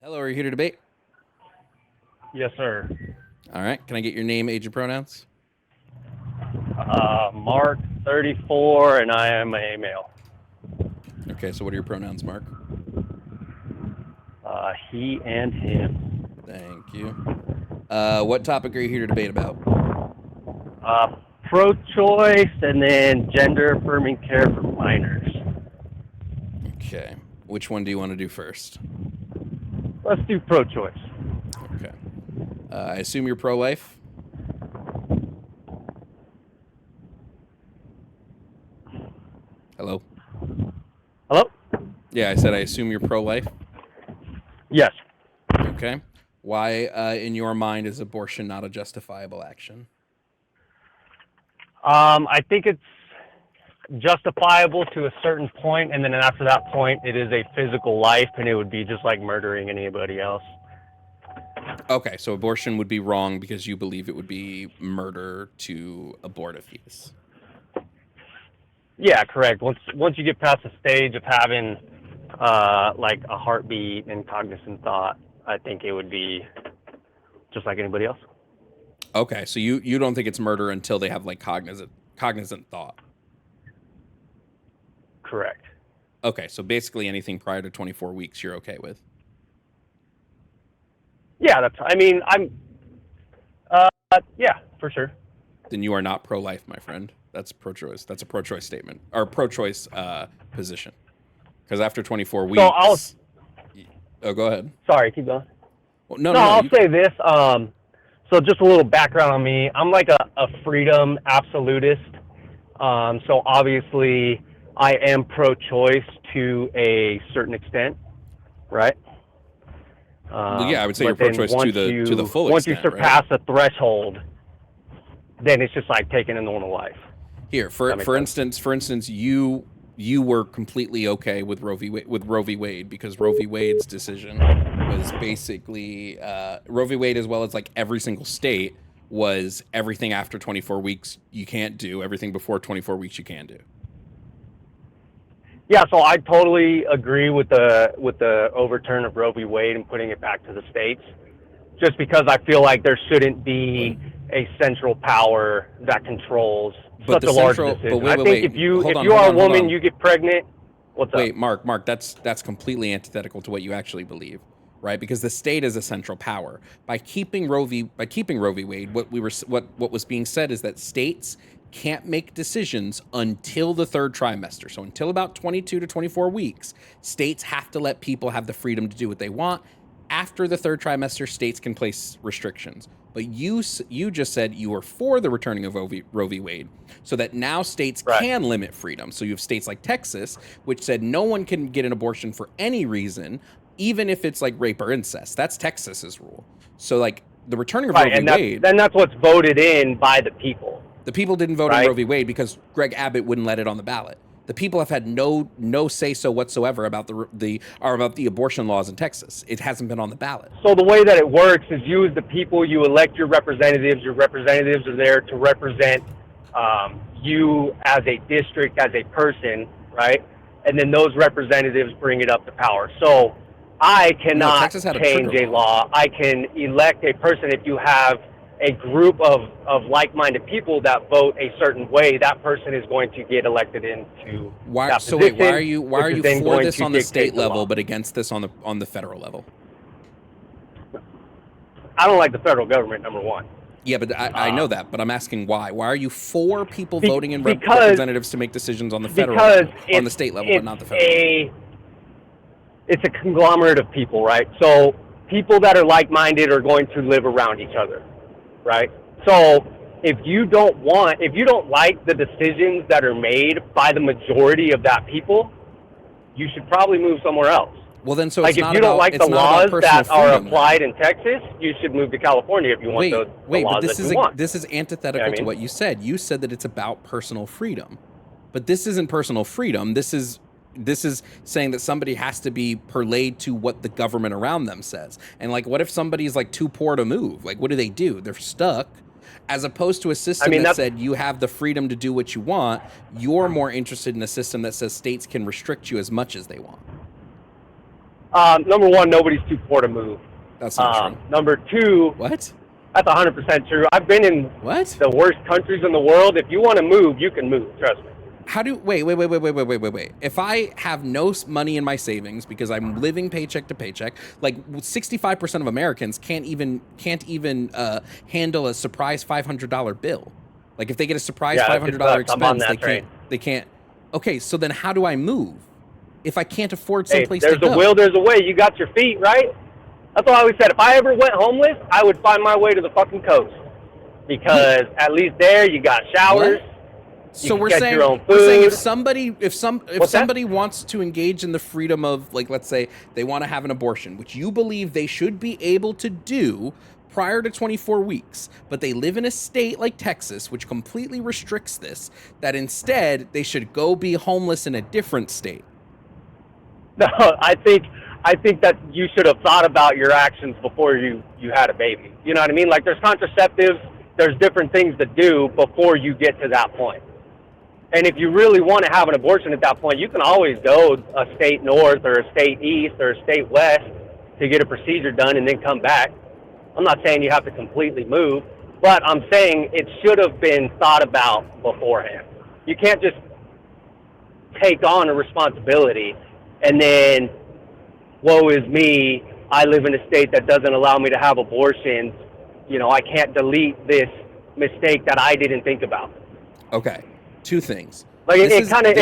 Hello, are you here to debate? Yes, sir. All right. Can I get your name, age, and pronouns? Mark, 34, and I am a male. Okay, so what are your pronouns, Mark? He and him. Thank you. What topic are you here to debate about? Pro-choice and then gender-affirming care for minors. Okay. Which one do you want to do first? Let's do pro-choice. Okay. I assume you're pro-life? Hello? Hello? Yeah, I said I assume you're pro-life? Yes. Okay. Why, in your mind, is abortion not a justifiable action? I think it's justifiable to a certain point, and then after that point, it is a physical life, and it would be just like murdering anybody else. Okay, so abortion would be wrong because you believe it would be murder to abort a fetus. Yeah, correct. Once you get past the stage of having like a heartbeat and cognizant thought, I think it would be just like anybody else. Okay, so you don't think it's murder until they have like cognizant thought. Correct. Okay, so basically anything prior to 24 weeks you're okay with. Yeah, yeah, for sure. Then you are not pro-life, my friend. That's pro-choice. That's a pro-choice statement or pro-choice position. Because after 24 weeks. Oh, go ahead. Sorry, keep going. Well, no, I'll say this. So just a little background on me. I'm like a freedom absolutist. So obviously, I am pro-choice to a certain extent, right? Well, yeah, I would say you're pro-choice to the full extent. Once you surpass a threshold, then it's just like taking a normal life. Here, for instance, you were completely okay with Roe v. Wade because Roe v. Wade's decision was basically Roe v. Wade, as well as like every single state, was everything after 24 weeks you can't do, everything before 24 weeks you can do. Yeah, so I totally agree with the overturn of Roe v. Wade and putting it back to the states, just because I feel like there shouldn't be a central power that controls such a large decision. I think if you are a woman, you get pregnant. What's up? Wait, Mark, that's completely antithetical to what you actually believe, right? Because the state is a central power. By keeping Roe v. Wade, what was being said is that states can't make decisions until the third trimester. So until about 22 to 24 weeks, states have to let people have the freedom to do what they want. After the third trimester, states can place restrictions. But you just said you were for the returning of Roe v. Wade, so that now states can limit freedom. So you have states like Texas, which said no one can get an abortion for any reason, even if it's like rape or incest. That's Texas's rule. So like the returning of Roe v. Wade. Then that's what's voted in by the people. The people didn't vote in Roe v. Wade because Greg Abbott wouldn't let it on the ballot. The people have had no say so whatsoever about the abortion laws in Texas. It hasn't been on the ballot. So the way that it works is you as the people, you elect your representatives. Your representatives are there to represent you as a district, as a person, right? And then those representatives bring it up to power. So I cannot change a law. I can elect a person. If you have a group of like-minded people that vote a certain way, that person is going to get elected into that position. So wait, why are you for this on the state level but against this on the federal level? I don't like the federal government, number one. Yeah, but I know that, but I'm asking why. Why are you for people voting in representatives to make decisions on the federal level, on the state level, but not the federal level? It's a conglomerate of people, right? So people that are like-minded are going to live around each other. Right? So if you don't like the decisions that are made by the majority of that people, you should probably move somewhere else. Well, then, so like it's if you don't like the laws that are applied in Texas, you should move to California if you want the laws that you want. This is antithetical to what you said. You said that it's about personal freedom, but this isn't personal freedom. This is saying that somebody has to be parlayed to what the government around them says. And like, what if somebody's like too poor to move? Like, what do? They're stuck. As opposed to a system that that's said you have the freedom to do what you want, you're more interested in a system that says states can restrict you as much as they want. Number one, nobody's too poor to move. That's not true. Number two, What? that's 100% true. I've been in What? the worst countries in the world. If you want to move, you can move. Trust me. How do wait? If I have no money in my savings because I'm living paycheck to paycheck, like 65% of Americans can't even handle a surprise $500 bill. Like if they get a surprise $500 expense, they can't. Okay, so then how do I move if I can't afford someplace to go? There's a will, there's a way. You got your feet, right? That's what I always said. If I ever went homeless, I would find my way to the fucking coast because at least there you got showers. What? So we're saying if somebody wants to engage in the freedom of, like, let's say they want to have an abortion, which you believe they should be able to do prior to 24 weeks, but they live in a state like Texas, which completely restricts this, that instead they should go be homeless in a different state. No, I think that you should have thought about your actions before you had a baby. You know what I mean? Like there's contraceptives, there's different things to do before you get to that point. And if you really want to have an abortion at that point, you can always go a state north or a state east or a state west to get a procedure done and then come back. I'm not saying you have to completely move, but I'm saying it should have been thought about beforehand. You can't just take on a responsibility and then, woe is me, I live in a state that doesn't allow me to have abortions. You know, I can't delete this mistake that I didn't think about. Okay. Two things. Like it kind of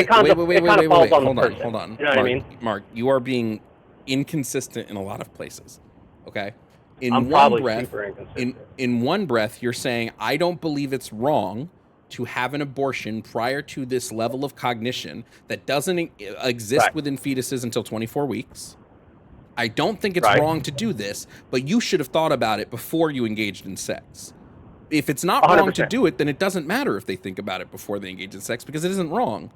falls on the person. Hold on. You know what I mean? Mark, you are being inconsistent in a lot of places. Okay. I'm probably super inconsistent. In one breath, you're saying I don't believe it's wrong to have an abortion prior to this level of cognition that doesn't exist within fetuses until 24 weeks. I don't think it's wrong to do this, but you should have thought about it before you engaged in sex. If it's not 100%. Wrong to do it, then it doesn't matter if they think about it before they engage in sex because it isn't wrong.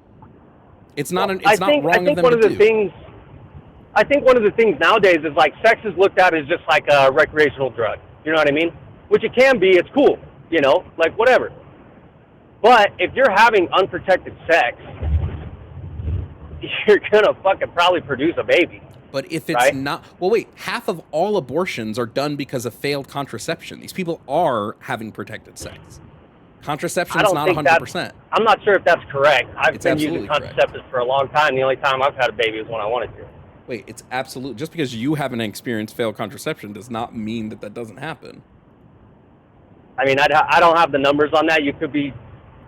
It's not wrong of them to do. I think one of the things nowadays is like sex is looked at as just like a recreational drug. You know what I mean? Which it can be. It's cool. You know, like whatever. But if you're having unprotected sex, you're gonna fucking probably produce a baby. But if it's not, well, wait, half of all abortions are done because of failed contraception. These people are having protected sex. Contraception is not 100%. I'm not sure if that's correct. I've been using contraceptives for a long time. The only time I've had a baby is when I wanted to. Wait, it's absolute. Just because you haven't experienced failed contraception does not mean that that doesn't happen. I mean, I don't have the numbers on that. You could be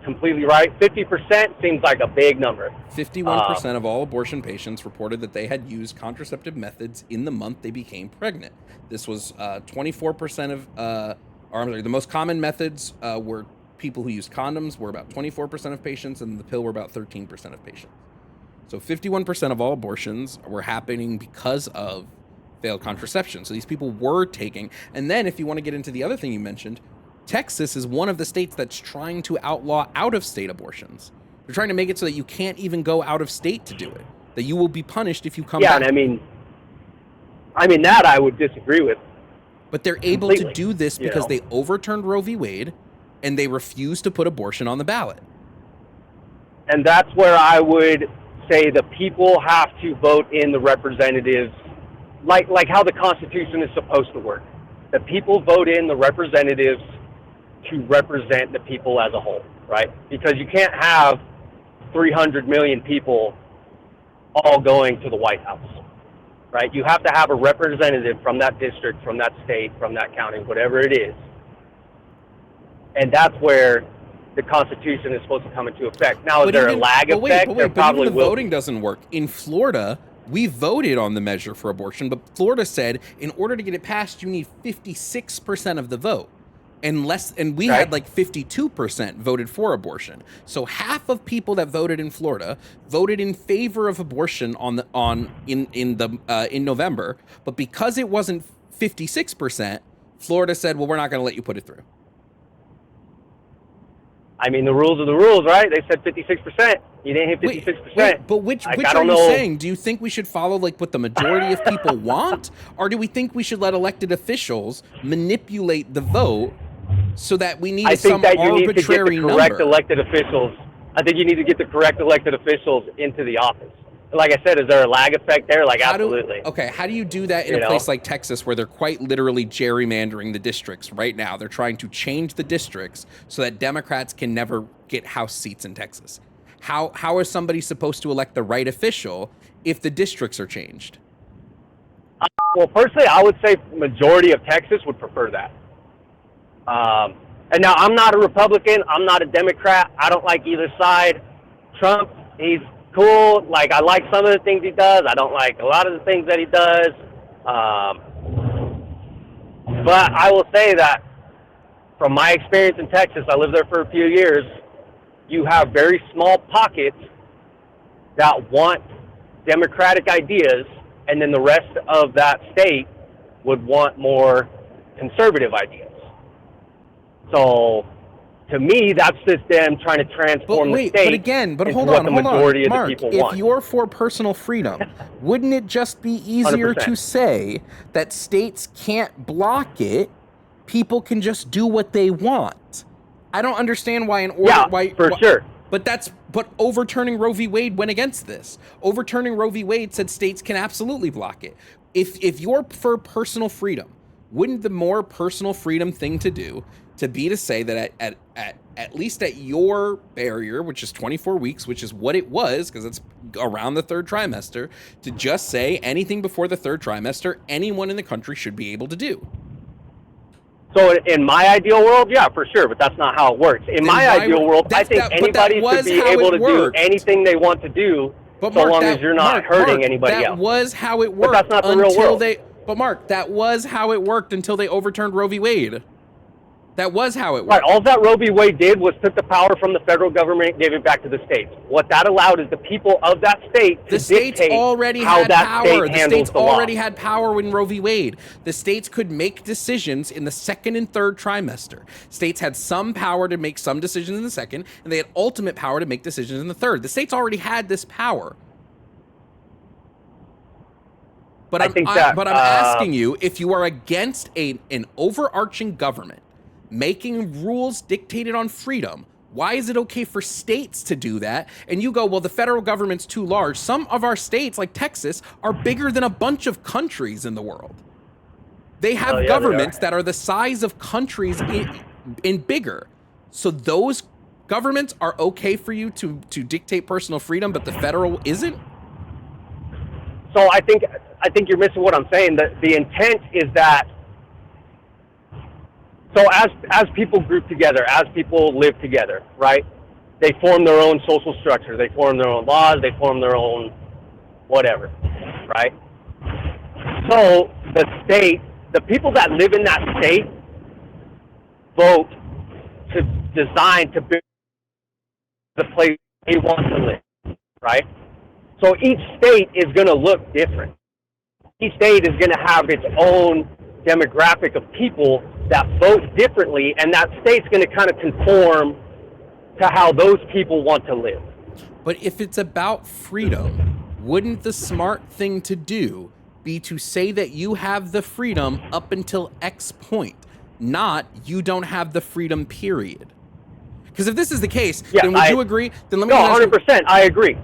completely right. 50% seems like a big number. 51% of all abortion patients reported that they had used contraceptive methods in the month they became pregnant. This was 24% of, the most common methods were people who used condoms were about 24% of patients, and the pill were about 13% of patients. So 51% of all abortions were happening because of failed contraception. So these people were taking, and then if you want to get into the other thing you mentioned, Texas is one of the states that's trying to outlaw out-of-state abortions. They're trying to make it so that you can't even go out of state to do it. That you will be punished if you come back. Yeah, and I mean that I would disagree with. But they're able to do this because they overturned Roe v. Wade and they refuse to put abortion on the ballot. And that's where I would say the people have to vote in the representatives, like how the Constitution is supposed to work. The people vote in the representatives to represent the people as a whole, right? Because you can't have 300 million people all going to the White House, right? You have to have a representative from that district, from that state, from that county, whatever it is. And that's where the Constitution is supposed to come into effect. Now, is there a lag effect? But even the voting doesn't work. In Florida, we voted on the measure for abortion, but Florida said in order to get it passed, you need 56% of the vote. And we had like 52% voted for abortion. So half of people that voted in Florida voted in favor of abortion in November, but because it wasn't 56%, Florida said, well, we're not going to let you put it through. I mean, the rules are the rules, right? They said 56%. You didn't hit 56%. Wait, but which are you saying? Do you think we should follow like what the majority of people want? Or do we think we should let elected officials manipulate the vote so that we need I some think that you need to get the arbitrary correct number. elected officials. I think you need to get the correct elected officials into the office. Like I said, is there a lag effect there? Like, absolutely. How do you do that in a place like Texas where they're quite literally gerrymandering the districts right now? They're trying to change the districts so that Democrats can never get House seats in Texas. How is somebody supposed to elect the right official if the districts are changed? Well, personally, I would say majority of Texas would prefer that. And now, I'm not a Republican. I'm not a Democrat. I don't like either side. Trump, he's cool. Like, I like some of the things he does. I don't like a lot of the things that he does. But I will say that from my experience in Texas, I lived there for a few years, you have very small pockets that want democratic ideas, and then the rest of that state would want more conservative ideas. So, to me, that's just them trying to transform the state. But hold what the on, majority of Mark, the people want. if you're for personal freedom, wouldn't it just be easier 100%. to say that states can't block it? People can just do what they want. I don't understand why sure. But overturning Roe v. Wade went against this. Overturning Roe v. Wade said states can absolutely block it. If you're for personal freedom, wouldn't the more personal freedom thing to do to say that at least at your barrier, which is 24 weeks, which is what it was, because it's around the third trimester, to just say anything before the third trimester, anyone in the country should be able to do? So in my ideal world, yeah, for sure, but that's not how it works. In my ideal world, I think anybody should be able to do anything they want to do, so long as you're not hurting anybody else. That was how it worked. But that's not the real world. But Mark, that was how it worked until they overturned Roe v. Wade. That was how it worked. Right, all that Roe v. Wade did was took the power from the federal government and gave it back to the states. What that allowed is the people of that state to dictate how that state handles the law. The states already had power when Roe v. Wade. The states could make decisions in the second and third trimester. States had some power to make some decisions in the second, and they had ultimate power to make decisions in the third. The states already had this power. But I'm asking you, if you are against an overarching government making rules dictated on freedom, why is it okay for states to do that? And you go, well, the federal government's too large. Some of our states, like Texas, are bigger than a bunch of countries in the world. They have governments that are the size of countries in bigger. So those governments are okay for you to dictate personal freedom, but the federal isn't? So I think you're missing what I'm saying. The intent is that, so as people group together, as people live together, right, they form their own social structure. They form their own laws. They form their own whatever, right? So the state, the people that live in that state vote to design to build the place they want to live, right? So each state is going to look different. Each state is going to have its own demographic of people that vote differently, and that state's going to kind of conform to how those people want to live. But if it's about freedom, wouldn't the smart thing to do be to say that you have the freedom up until X point, not you don't have the freedom, period? Because if this is the case, then would you agree? Then let me ask you, 100%, I agree.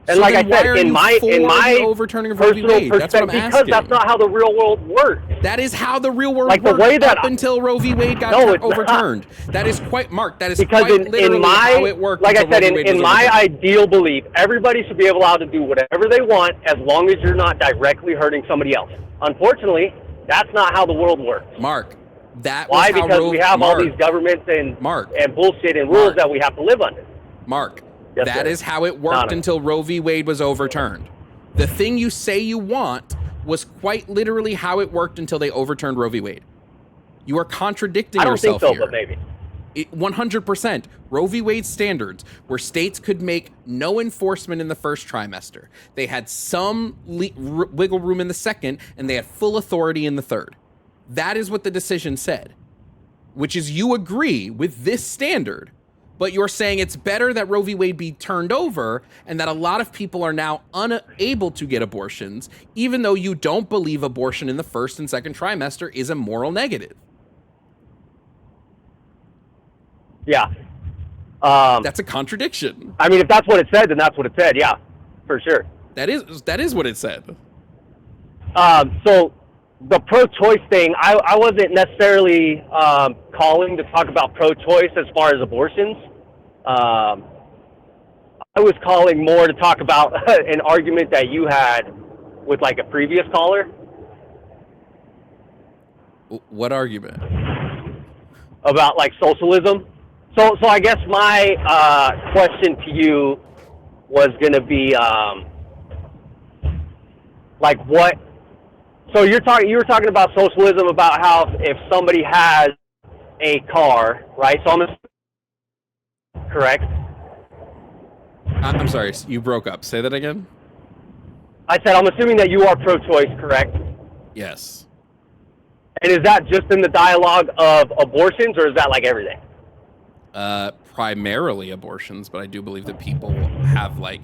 And so like I said, in my overturning of Roe v. Wade, that's what I'm asking. Because that's not how the real world works. That is how the real world like works the way that up until Roe v. Wade got overturned. That is quite, Mark, that is because quite literally how it worked. Like I said, in my ideal belief, everybody should be allowed to do whatever they want as long as you're not directly hurting somebody else. Unfortunately, that's not how the world works. Mark, that why? Was how because Roe, we have Mark, all these governments and bullshit and Mark, rules that we have to live under. Mark, yes, that is how it worked until Roe v. Wade was overturned. The thing you say you want was quite literally how it worked until they overturned Roe v. Wade. You are contradicting yourself here. I don't think so, but maybe. 100%. Roe v. Wade standards, where states could make no enforcement in the first trimester. They had some wiggle room in the second, and they had full authority in the third. That is what the decision said, which is you agree with this standard, but you're saying it's better that Roe v. Wade be turned over and that a lot of people are now unable to get abortions, even though you don't believe abortion in the first and second trimester is a moral negative. Yeah. That's a contradiction. I mean, if that's what it said, then that's what it said. Yeah, for sure. That is what it said. So the pro-choice thing, I wasn't necessarily calling to talk about pro-choice as far as abortions. I was calling more to talk about an argument that you had with like a previous caller. What argument? About like socialism. So I guess my question to you was going to be like what. So you were talking about socialism, about how if somebody has a car, right? So correct. I'm sorry, you broke up. Say that again. I said I'm assuming that you are pro-choice, correct? Yes. And is that just in the dialogue of abortions, or is that like everything? Primarily abortions, but I do believe that people have like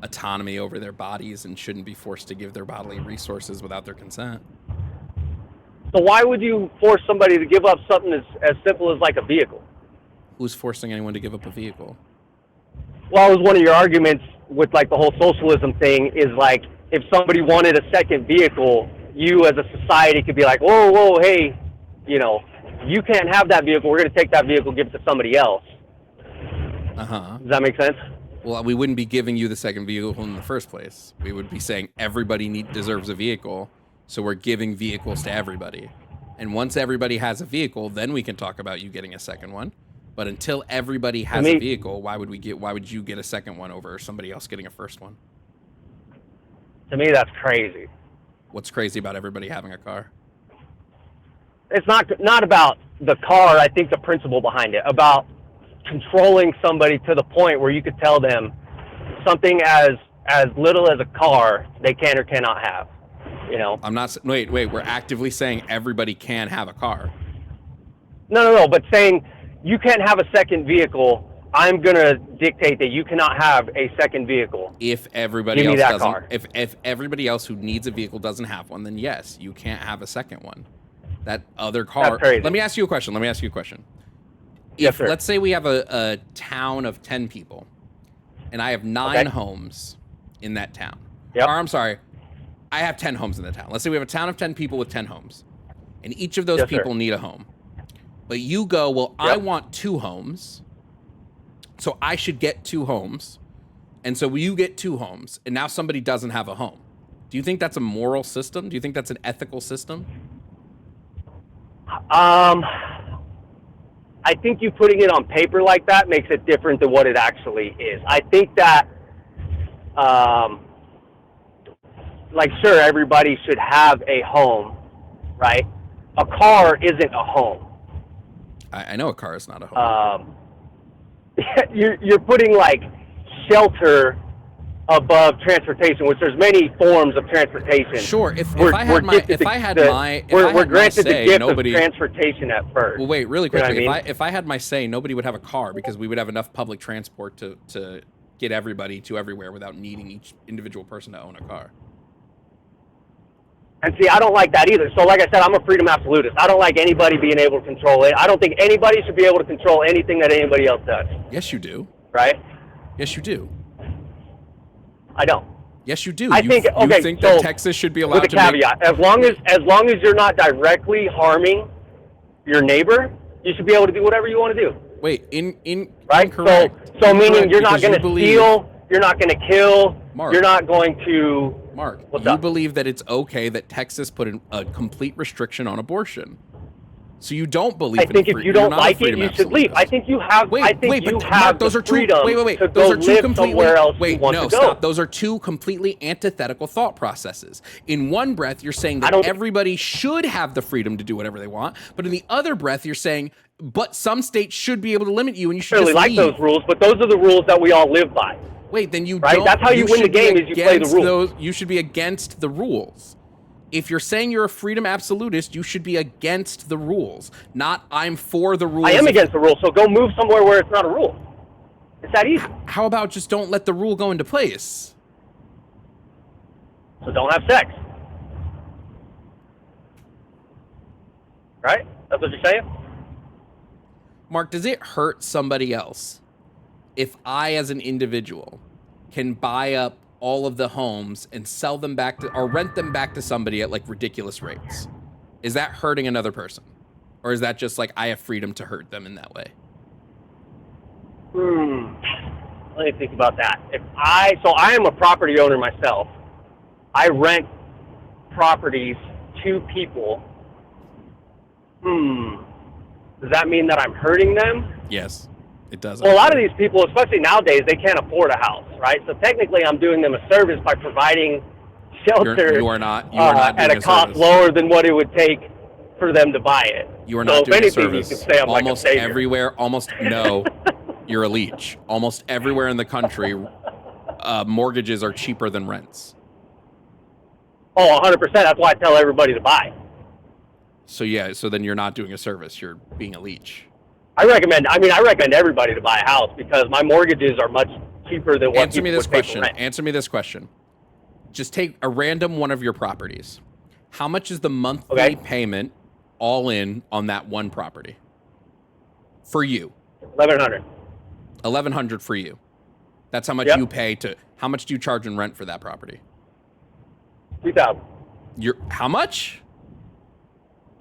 autonomy over their bodies and shouldn't be forced to give their bodily resources without their consent. So why would you force somebody to give up something as simple as like a vehicle? Who's forcing anyone to give up a vehicle? Well, it was one of your arguments with like the whole socialism thing is like if somebody wanted a second vehicle, you as a society could be like, whoa, hey, you know, you can't have that vehicle. We're going to take that vehicle, give it to somebody else. Uh-huh. Does that make sense? Well, we wouldn't be giving you the second vehicle in the first place. We would be saying everybody deserves a vehicle, so we're giving vehicles to everybody. And once everybody has a vehicle, then we can talk about you getting a second one. But until everybody has a vehicle, why would you get a second one over somebody else getting a first one? To me, that's crazy. What's crazy about everybody having a car? It's not about the car. I think the principle behind it, about controlling somebody to the point where you could tell them something as little as a car they can or cannot have. You know. I'm not. Wait. We're actively saying everybody can have a car. No. But saying you can't have a second vehicle, I'm gonna dictate that you cannot have a second vehicle. If everybody else doesn't, if everybody else who needs a vehicle doesn't have one, then yes, you can't have a second one. That other car. That's crazy. Let me ask you a question. Yes, sir. Let's say we have a town of 10 people, and I have 9 homes in that town. Yep. Or I'm sorry, I have 10 homes in the town. Let's say we have a town of 10 people with 10 homes, and each of those people need a home. But you go, well, I want 2 homes, so I should get 2 homes, and so you get 2 homes, and now somebody doesn't have a home. Do you think that's a moral system? Do you think that's an ethical system? I think you putting it on paper like that makes it different than what it actually is. I think that, like, sure, everybody should have a home, right? A car isn't a home. I know a car is not a home. You're putting, like, shelter above transportation, which there's many forms of transportation. Sure, we're granted the gift of transportation at first. Well, wait, really quickly, You know what I mean? if I had my say, nobody would have a car because we would have enough public transport to get everybody to everywhere without needing each individual person to own a car. And see, I don't like that either. So like I said, I'm a freedom absolutist. I don't like anybody being able to control it. I don't think anybody should be able to control anything that anybody else does. Yes, you do. Right? Yes, you do. I don't. Yes, you do. I think that Texas should be allowed with a caveat. As long as you're not directly harming your neighbor, you should be able to do whatever you want to do. Wait, right? Incorrect. So meaning you're not going to steal, you're not going to kill, Mark, you're not going to. Mark, you believe that it's okay that Texas put a complete restriction on abortion. So you don't believe I think if you don't like it, you should leave. I think you have. Mark, those are two. Those are two completely. Stop. Those are two completely antithetical thought processes. In one breath, you're saying that everybody should have the freedom to do whatever they want, but in the other breath, you're saying, but some states should be able to limit you, and you should just leave. I really like those rules, but those are the rules that we all live by. Wait, then you right? don't. That's how you win the game. Is you play the rules. You should be against the rules. If you're saying you're a freedom absolutist, you should be against the rules, not I'm for the rules. I am against the rules, so go move somewhere where it's not a rule. It's that easy. How about just don't let the rule go into place? So don't have sex. Right? That's what you're saying? Mark, does it hurt somebody else if I, as an individual, can buy up all of the homes and sell them back to, or rent them back to somebody at like ridiculous rates? Is that hurting another person? Or is that just like I have freedom to hurt them in that way? Let me think about that. So I am a property owner myself. I rent properties to people. Does that mean that I'm hurting them? Yes, it does. Well, a lot of these people, especially nowadays, they can't afford a house, right? So technically, I'm doing them a service by providing shelter. You are not doing at a cost lower than what it would take for them to buy it. You are not doing a service. You could say I'm almost like a savior. Everywhere, no, you're a leech. Almost everywhere in the country, mortgages are cheaper than rents. Oh, 100%. That's why I tell everybody to buy. So then you're not doing a service. You're being a leech. I recommend everybody to buy a house because my mortgages are much cheaper than what people would pay for rent. Answer me this question. Just take a random one of your properties. How much is the monthly payment all in on that one property? For you. $1,100. $1,100 for you. That's how much you pay to, how much do you charge in rent for that property? $2,000. How much?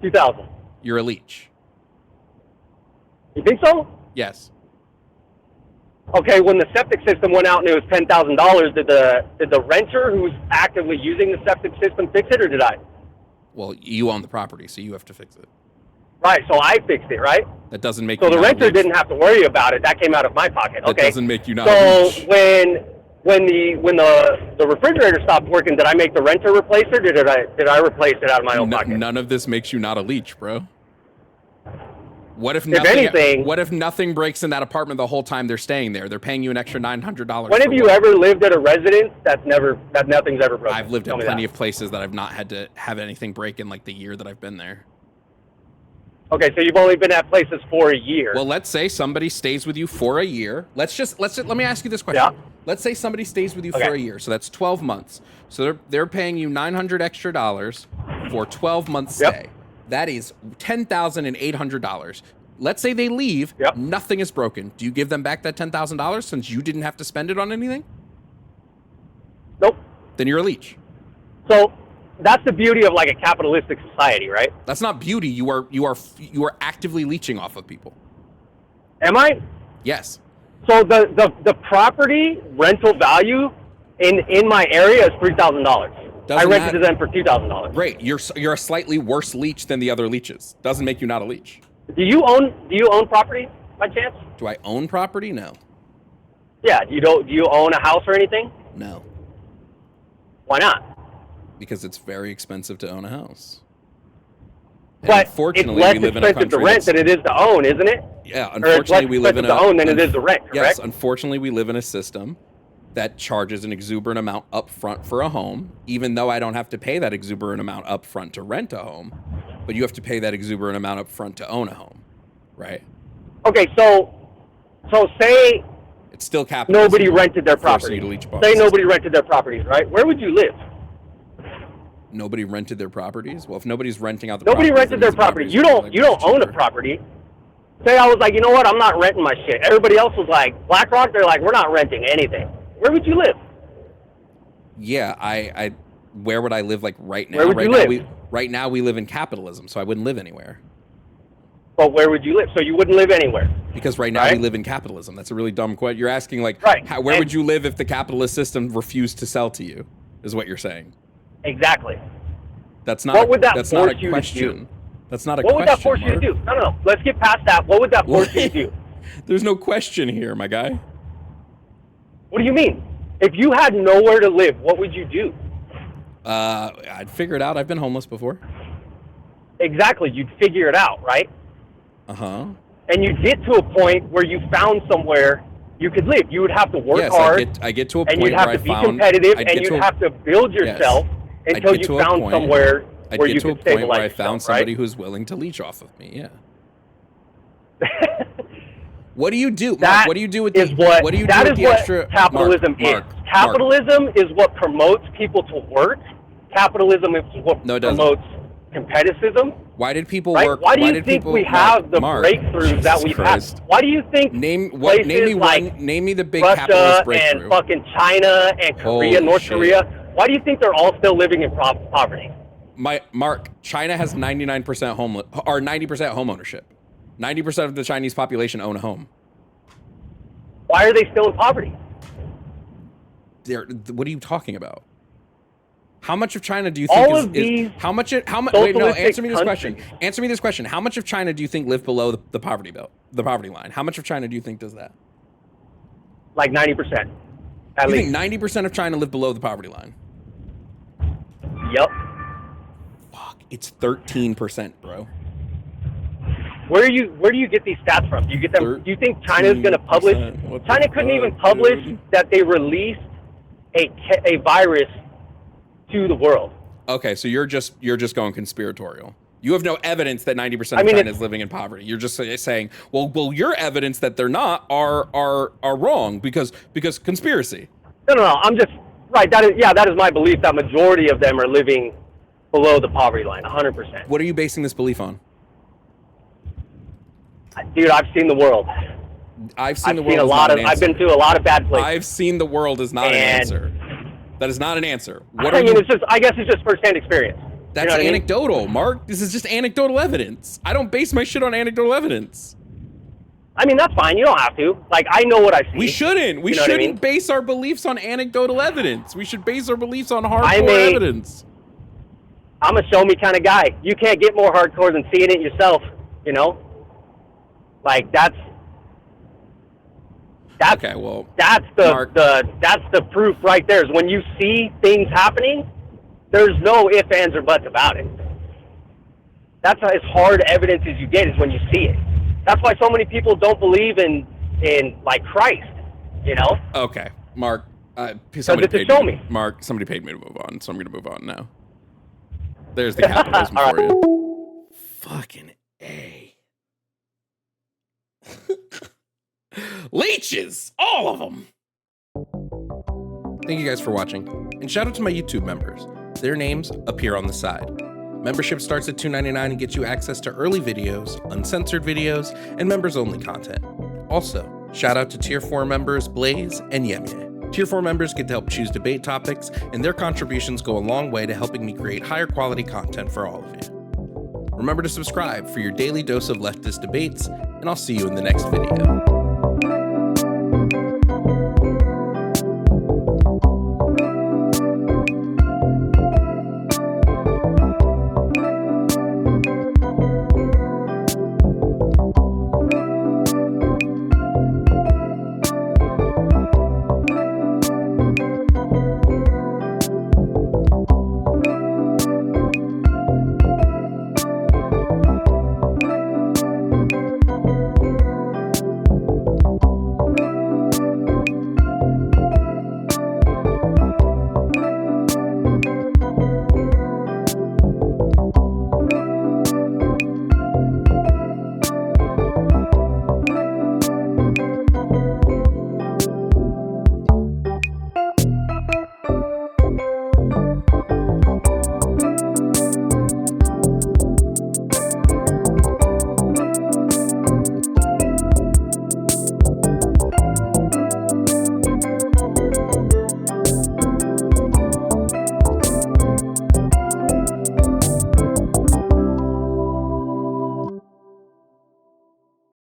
$2,000. You're a leech. You think so? Yes. Okay, when the septic system went out and it was $10,000, did the renter who's actively using the septic system fix it, or did I? Well, you own the property, so you have to fix it. Right, so I fixed it, right? That doesn't make so the renter didn't have to worry about it. That came out of my pocket. That doesn't make you not so a leech. when the refrigerator stopped working, did I make the renter replace it, or did I replace it out of my own pocket? None of this makes you not a leech, bro. What if nothing breaks in that apartment the whole time they're staying there? They're paying you an extra $900. When have you ever lived at a residence that nothing's ever broken? I've lived at plenty of places that I've not had to have anything break in like the year that I've been there. Okay, so you've only been at places for a year. Well, let's say somebody stays with you for a year. Let me ask you this question. Yeah. Let's say somebody stays with you for a year. So that's 12 months. So they're paying you $900 extra for 12 months stay. That is $10,800. Let's say they leave, nothing is broken. Do you give them back that $10,000 since you didn't have to spend it on anything? Nope. Then you're a leech. So that's the beauty of like a capitalistic society, right? That's not beauty. You are actively leeching off of people. Am I? Yes. So the property rental value in my area is $3,000. I rented to them for $2,000. Great. You're a slightly worse leech than the other leeches. Doesn't make you not a leech. Do you own property by chance? Do I own property? No. Yeah. Do you own a house or anything? No. Why not? Because it's very expensive to own a house. And but unfortunately, it's less we live in a expensive to country rent than it is to own, isn't it? Yeah. Unfortunately, we live in to own than it is to rent. Correct? Yes. Unfortunately, we live in a system that charges an exuberant amount up front for a home, even though I don't have to pay that exuberant amount up front to rent a home, but you have to pay that exuberant amount up front to own a home, right? Okay, so say it's still capitalism. Nobody rented their property. Say nobody rented their properties, right? Where would you live? Nobody rented their properties? Well, if nobody's renting out the property, rented their property. You don't own a property. Say I was like, you know what? I'm not renting my shit. Everybody else was like, BlackRock, they're like, we're not renting anything. Where would you live? Yeah, where would I live like right now? Where would you live? Right now we live in capitalism, so I wouldn't live anywhere. But where would you live? So you wouldn't live anywhere. Because right now we live in capitalism. That's a really dumb question. You're asking like, where would you live if the capitalist system refused to sell to you, is what you're saying. Exactly. That's not that's not a question. That's not a question. What would that force you to do? No. Let's get past that. What would that force you to do? There's no question here, my guy. What do you mean? If you had nowhere to live, what would you do? I'd figure it out. I've been homeless before. Exactly. You'd figure it out, right? Uh-huh. And you'd get to a point where you found somewhere you could live. You would have to work hard. I get to a point and you'd have where to be competitive, and you'd have to build yourself until you found somewhere where you could stabilize yourself, right? I'd get to a point where I found somebody who's willing to leech off of me, yeah. What do you do? Mark, what do you do with the extra? Capitalism is. Capitalism is what promotes people to work. Capitalism is what promotes competitivism. Why did people right? work? Why do you did think people, we have the Mark, breakthroughs that Jesus we've Christ. had? Why do you think Name places me like name me the big Russia capitalist breakthrough. and fucking China and Korea, Holy North shit. Korea, why do you think they're all still living in poverty? Mark, China has 99% homeless or 90% home ownership. 90% of the Chinese population own a home. Why are they still in poverty? What are you talking about? How much of China do you All think of these how much wait, no, socialistic answer me this countries. question. Answer me this question. How much of China do you think live below the poverty line? How much of China do you think does that? Like 90%. At You least. think 90% of China live below the poverty line? Yep. Fuck, it's 13%, bro. Where do you get these stats from? Do you get them? Do you think China's going to publish? China couldn't even publish that they released a virus to the world. Okay, so you're just going conspiratorial. You have no evidence that 90% of China is living in poverty. You're just saying, well, your evidence that they're not are wrong because conspiracy. No. I'm just right. That is my belief that majority of them are living below the poverty line, 100%. What are you basing this belief on? Dude, I've seen the world. I've seen I've been to a lot of bad places. I've seen the world is not an answer. That is not an answer. I guess it's just firsthand experience. That's anecdotal, Mark. This is just anecdotal evidence. I don't base my shit on anecdotal evidence. I mean, that's fine. You don't have to. Like, I know what I see. We shouldn't. We shouldn't base our beliefs on anecdotal evidence. We should base our beliefs on hardcore evidence. I'm a show me kind of guy. You can't get more hardcore than seeing it yourself, you know? Like, that's okay, well, that's the proof right there. Is when you see things happening, there's no ifs, ands, or buts about it. That's as hard evidence as you get is when you see it. That's why so many people don't believe in like Christ, you know? Okay, Mark. Somebody paid me. Mark, somebody paid me to move on, so I'm going to move on now. There's the capitalism for you. Fucking A. Leeches! All of them! Thank you guys for watching, and shout out to my YouTube members. Their names appear on the side. Membership starts at $2.99 and gets you access to early videos, uncensored videos, and members-only content. Also, shout out to Tier 4 members Blaze and Yemye. Tier 4 members get to help choose debate topics, and their contributions go a long way to helping me create higher quality content for all of you. Remember to subscribe for your daily dose of leftist debates, and I'll see you in the next video.